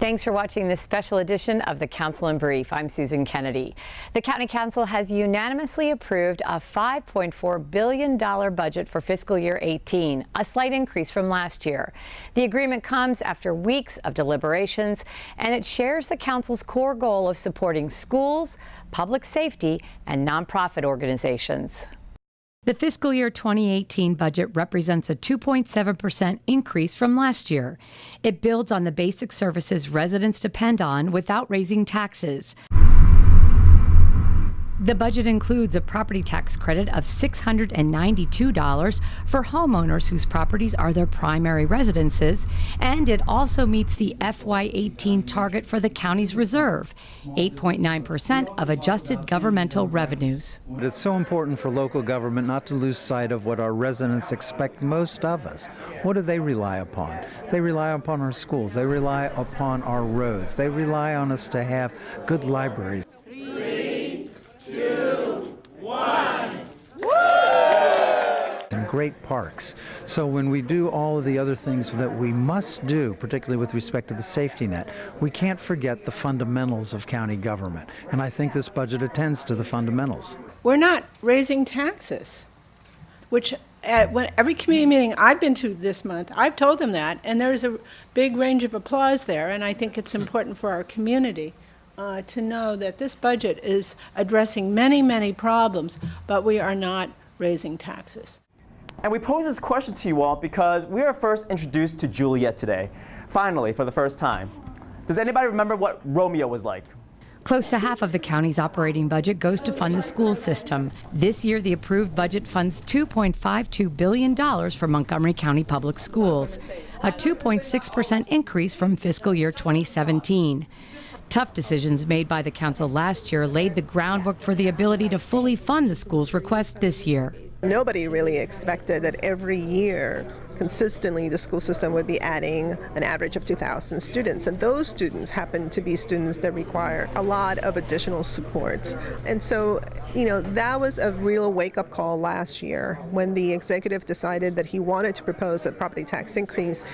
Thanks for watching this special edition of the Council in Brief. I'm Susan Kennedy. The County Council has unanimously approved a $5.4 billion budget for fiscal year 18, a slight increase from last year. The agreement comes after weeks of deliberations, and it shares the Council's core goal of supporting schools, public safety, and nonprofit organizations. The fiscal year 2018 budget represents a 2.7% increase from last year. It builds on the basic services residents depend on without raising taxes. The budget includes a property tax credit of $692 for homeowners whose properties are their primary residences, and it also meets the FY18 target for the county's reserve, 8.9% of adjusted governmental revenues. It's so important for local government not to lose sight of what our residents expect most of us. What do they rely upon? They rely upon our schools. They rely upon our roads. They rely on us to have good libraries. And great parks. So when we do all of the other things that we must do, particularly with respect to the safety net, we can't forget the fundamentals of county government. And I think this budget attends to the fundamentals. We're not raising taxes, which when every community meeting I've been to this month, I've told them that, and there's a big range of applause there, and I think it's important for our community to know that this budget is addressing many, many problems, but we are not raising taxes. And we pose this question to you all because we are first introduced to Juliet today, finally, for the first time. Does anybody remember what Romeo was like? Close to half of the county's operating budget goes to fund the school system. This year, the approved budget funds $2.52 billion for Montgomery County Public Schools, a 2.6% increase from fiscal year 2017. Tough decisions made by the council last year laid the groundwork for the ability to fully fund the school's request this year. Nobody really expected that every year, consistently, the school system would be adding an average of 2,000 students. And those students happen to be students that require a lot of additional supports. And so, that was a real wake-up call last year when the executive decided that he wanted to propose a property tax increase.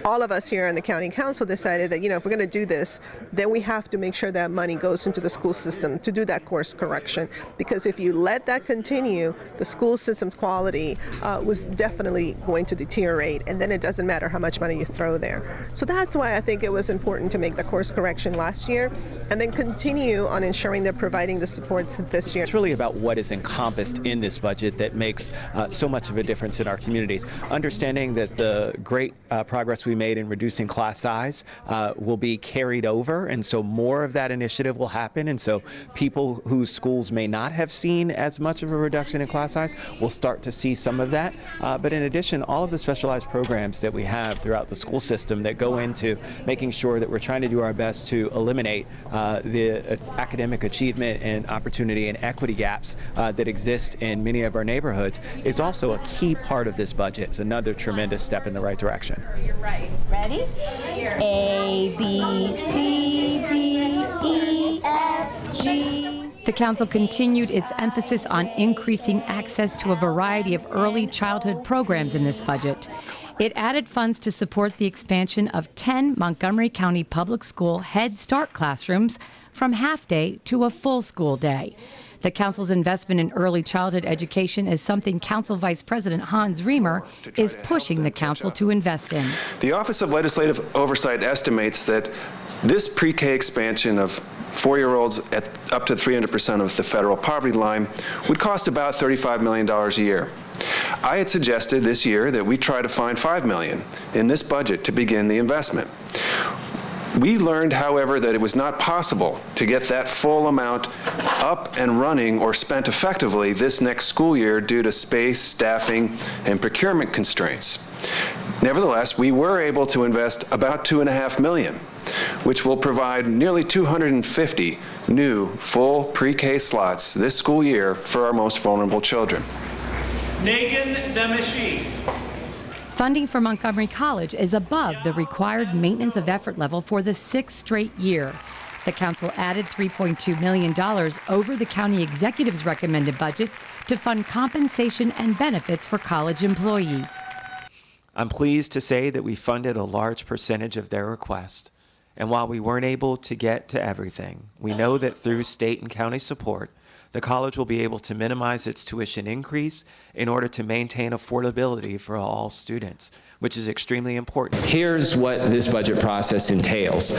All of us here in the county council decided that, if we're going to do this, then we have to make sure that money goes into the school system to do that course correction. Because if you let that continue, the school system's quality was definitely going to deteriorate, and then it doesn't matter how much money you throw there. So that's why I think it was important to make the course correction last year and then continue on ensuring they're providing the supports this year. It's really about what is encompassed in this budget that makes so much of a difference in our communities. Understanding that the great progress we made in reducing class size will be carried over, and so more of that initiative will happen, and so people whose schools may not have seen as much of a reduction in class size will start to see some of that. But in addition, all of the specialized programs that we have throughout the school system that go into making sure that we're trying to do our best to eliminate the academic achievement and opportunity and equity gaps that exist in many of our neighborhoods is also a key part of this budget. It's another tremendous step in the right direction. You're right. Ready? A, B, C, D, E, F, G. The council continued its emphasis on increasing access to a variety of early childhood programs in this budget. It added funds to support the expansion of 10 Montgomery County Public School Head Start classrooms from half-day to a full school day. The council's investment in early childhood education is something Council Vice President Hans Remer is pushing the council to invest in. The Office of Legislative Oversight estimates that this pre-K expansion of 4-year-olds at up to 300% of the federal poverty line would cost about $35 million a year. I had suggested this year that we try to find $5 million in this budget to begin the investment. We learned, however, that it was not possible to get that full amount up and running or spent effectively this next school year due to space, staffing, and procurement constraints. Nevertheless, we were able to invest about $2.5 million, which will provide nearly 250 new full pre-K slots this school year for our most vulnerable children. Megan Demishi. Funding for Montgomery College is above the required maintenance of effort level for the 6th straight year. The council added $3.2 million over the county executive's recommended budget to fund compensation and benefits for college employees. I'm pleased to say that we funded a large percentage of their request, And while we weren't able to get to everything, we know that through state and county support, the college will be able to minimize its tuition increase in order to maintain affordability for all students, which is extremely important. Here's what this budget process entails.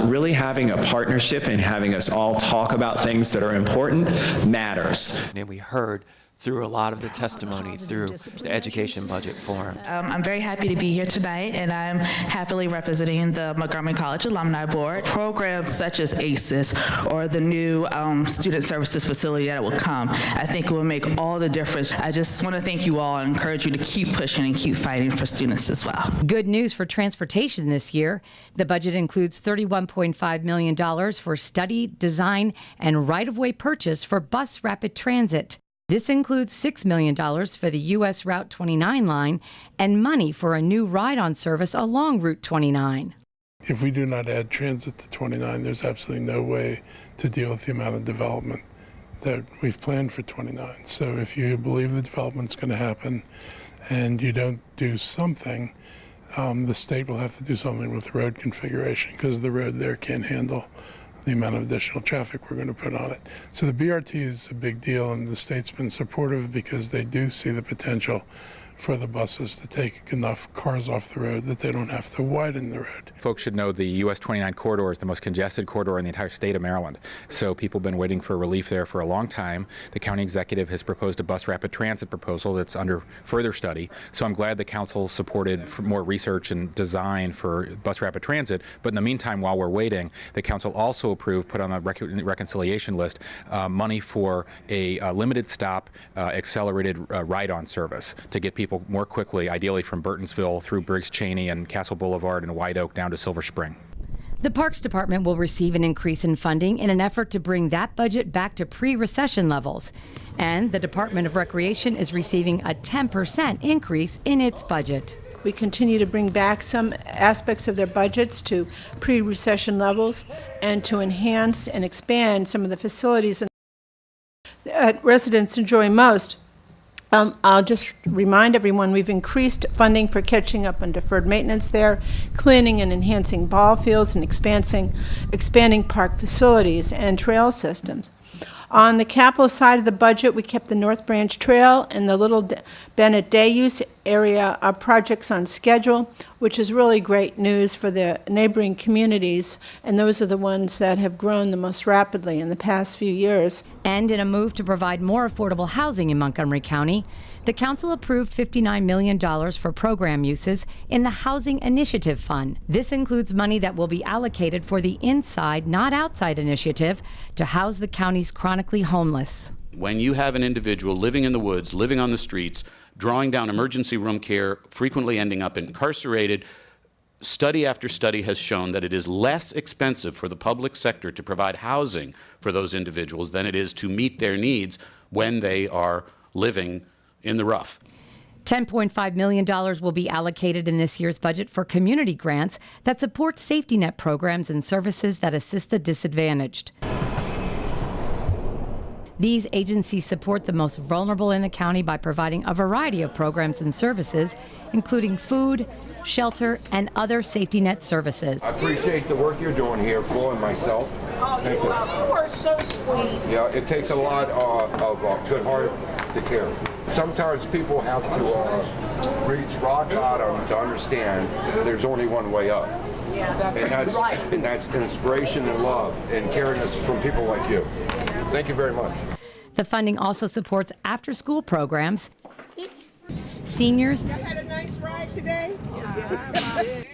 Really having a partnership and having us all talk about things that are important matters. And we heard through a lot of the testimony through the education budget forums. I'm very happy to be here tonight, and I'm happily representing the Montgomery College Alumni Board. Programs such as ACES or the new student services facility that will come, I think will make all the difference. I just want to thank you all and encourage you to keep pushing and keep fighting for students as well. Good news for transportation this year. The budget includes $31.5 million for study, design, and right-of-way purchase for bus rapid transit. This includes $6 million for the U.S. Route 29 line and money for a new ride-on service along Route 29. If we do not add transit to 29, there's absolutely no way to deal with the amount of development that we've planned for 29. So if you believe the development's going to happen and you don't do something, the state will have to do something with the road configuration because the road there can't handle the amount of additional traffic we're going to put on it. So the BRT is a big deal, and the state's been supportive because they do see the potential for the buses to take enough cars off the road that they don't have to widen the road. Folks should know the US 29 corridor is the most congested corridor in the entire state of Maryland. So people have been waiting for relief there for a long time. The county executive has proposed a bus rapid transit proposal that's under further study. So I'm glad the council supported more research and design for bus rapid transit. But in the meantime, while we're waiting, the council also approved, put on the reconciliation list, money for a limited stop accelerated ride-on service to get people more quickly, ideally from Burtonsville through Briggs Cheney and Castle Boulevard and White Oak down to Silver Spring. The Parks Department will receive an increase in funding in an effort to bring that budget back to pre-recession levels. And the Department of Recreation is receiving a 10% increase in its budget. We continue to bring back some aspects of their budgets to pre-recession levels and to enhance and expand some of the facilities that residents enjoy most. I'll just remind everyone we've increased funding for catching up on deferred maintenance there, cleaning and enhancing ball fields, and expanding park facilities and trail systems. On the capital side of the budget, we kept the North Branch Trail and the Little Bennett Day Use area projects on schedule, which is really great news for the neighboring communities, and those are the ones that have grown the most rapidly in the past few years. And in a move to provide more affordable housing in Montgomery County, the council approved $59 million for program uses in the Housing Initiative Fund. This includes money that will be allocated for the Inside, Not Outside initiative to house the county's chronically homeless. When you have an individual living in the woods, living on the streets, drawing down emergency room care, frequently ending up incarcerated, study after study has shown that it is less expensive for the public sector to provide housing for those individuals than it is to meet their needs when they are living in the rough. $10.5 million will be allocated in this year's budget for community grants that support safety net programs and services that assist the disadvantaged. These agencies support the most vulnerable in the county by providing a variety of programs and services, including food, shelter, and other safety net services. I appreciate the work you're doing here, Flo and myself. Thank you. You are so sweet. Yeah, it takes a lot of good heart to care. Sometimes people have to reach rock bottom to understand there's only one way up. Yeah, And that's inspiration and love and caring from people like you. Thank you very much. The funding also supports after-school programs, seniors, had a nice ride today?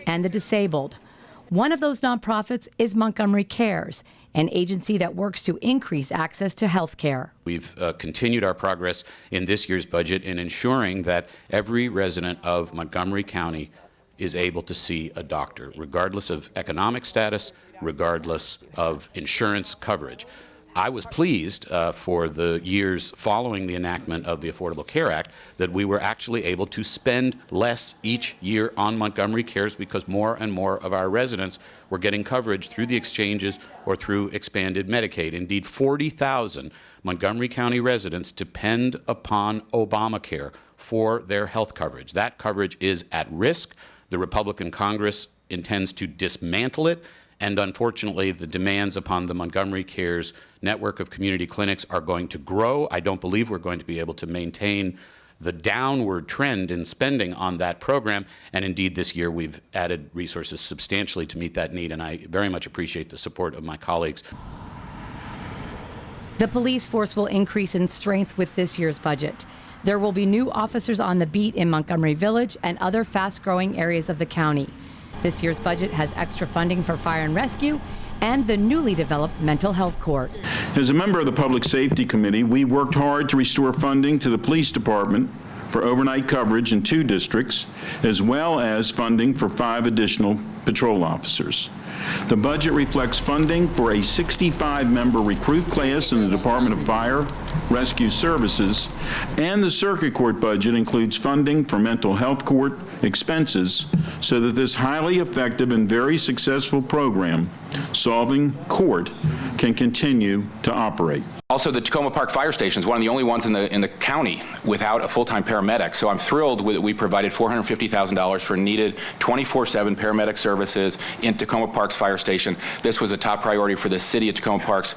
and the disabled. One of those nonprofits is Montgomery Cares, an agency that works to increase access to health care. We've continued our progress in this year's budget in ensuring that every resident of Montgomery County is able to see a doctor, regardless of economic status, regardless of insurance coverage. I was pleased for the years following the enactment of the Affordable Care Act that we were actually able to spend less each year on Montgomery Cares because more and more of our residents were getting coverage through the exchanges or through expanded Medicaid. Indeed, 40,000 Montgomery County residents depend upon Obamacare for their health coverage. That coverage is at risk. The Republican Congress intends to dismantle it, And unfortunately, the demands upon the Montgomery Cares network of community clinics are going to grow. I don't believe we're going to be able to maintain the downward trend in spending on that program. And indeed, this year we've added resources substantially to meet that need, and I very much appreciate the support of my colleagues. The police force will increase in strength with this year's budget. There will be new officers on the beat in Montgomery Village and other fast-growing areas of the county. This year's budget has extra funding for fire and rescue and the newly developed mental health court. As a member of the Public Safety Committee, we worked hard to restore funding to the police department for overnight coverage in 2 districts, as well as funding for 5 additional patrol officers. The budget reflects funding for a 65-member recruit class in the Department of Fire Rescue Services, and the circuit court budget includes funding for mental health court expenses so that this highly effective and very successful program, Solving Court, can continue to operate. Also, the Tacoma Park Fire Station is one of the only ones in the county without a full-time paramedic. So I'm thrilled that we provided $450,000 for needed 24/7 paramedic services in Tacoma Park's fire station. This was a top priority for the city of Tacoma Park's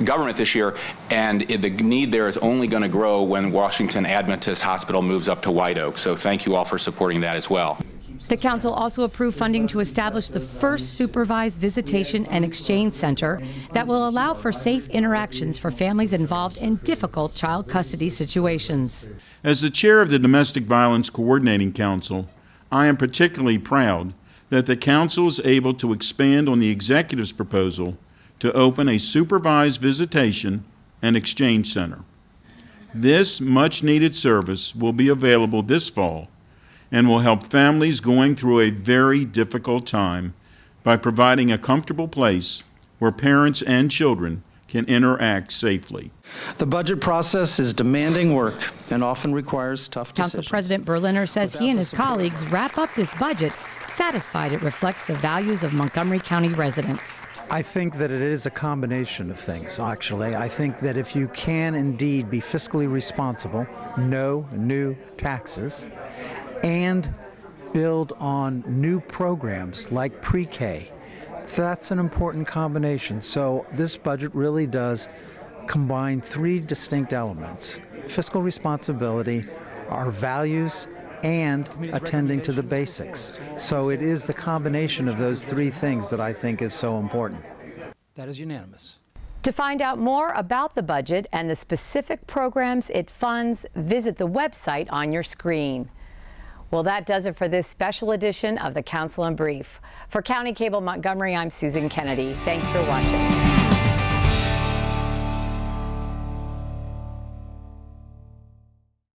government this year, and the need there is only going to grow when Washington Adventist Hospital moves up to White Oak. So thank you all for supporting that as well. The council also approved funding to establish the first supervised visitation and exchange center that will allow for safe interactions for families involved in difficult child custody situations. As the chair of the Domestic Violence Coordinating Council, I am particularly proud that the council is able to expand on the executive's proposal to open a supervised visitation and exchange center. This much-needed service will be available this fall and will help families going through a very difficult time by providing a comfortable place where parents and children can interact safely. The budget process is demanding work and often requires tough decisions. Council President Berliner says he and his colleagues wrap up this budget satisfied it reflects the values of Montgomery County residents. I think that it is a combination of things, actually. I think that if you can indeed be fiscally responsible, no new taxes, and build on new programs like pre-K, that's an important combination. So this budget really does combine 3 distinct elements: fiscal responsibility, our values, and attending to the basics. So it is the combination of those 3 things that I think is so important. That is unanimous. To find out more about the budget and the specific programs it funds, visit the website on your screen. Well, that does it for this special edition of the Council in Brief. For County Cable Montgomery, I'm Susan Kennedy. Thanks for watching.